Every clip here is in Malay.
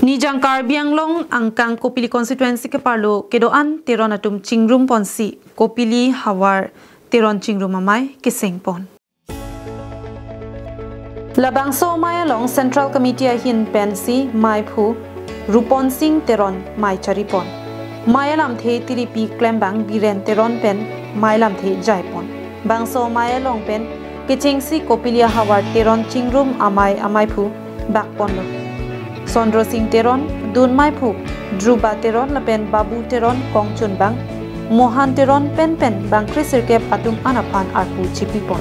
Nijang Karbianglong angkang Kopili constituency ke parlo kedoan Teron atum chingrum ponsi Kopili Hawar Teron chingrum amei keseng pon. Labang so maya long Central Committee ahin pensi mai phu Rupon Singh Teron mai charipon. Maya lam the tiripi klembang biren Teron pen mai lam the jaipon. Bang so maya long pen kechengsi Kopili Hawar Teron chingrum amei phu bakpon lo. Sondro Singh Teron, Dun Mai Phu, Druba Teron Lapen Babu Teron Kongchun Bang, Mohan Teron Pen Bang Krisirke Patum Anapan Arpu Chipipon.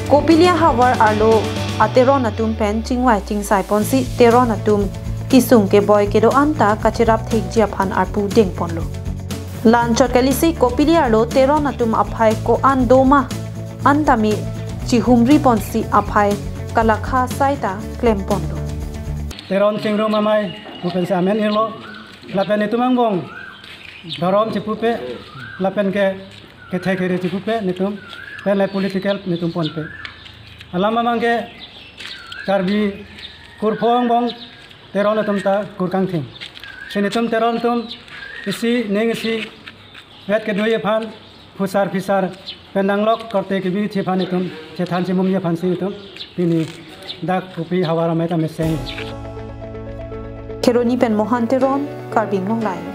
Kopilia Hawar Arlo Ateron Atum Pen Chingwai Chingsai Ponsi Teron Atum Kisung ke boy kedo anta kachirap thik jiapan Arpu Dengpon lo. Lanchot kalisi Kopilia Arlo Teron Atum Aphai Ko An Doma Antami Chihumri Ponsi Aphai Kalakha Saita Klempon lo. Teron chingrum amei bukan samen irlo lapen itu mangbong darom cipupe lapen ke thekere cipupe nitum pen le political nitum ponpe alama mangke karbi kurphong bong teron atum ta kurkang thing sinitum teron tum isi nengisi wet ke doye phan phusar fisar pendanglok korte ke bi thephan nitum chethan chimum ye phan sinitum pini dak Kopi Hawar amei ta meseng Keroni pen Mohan Teron Karbianglong lai.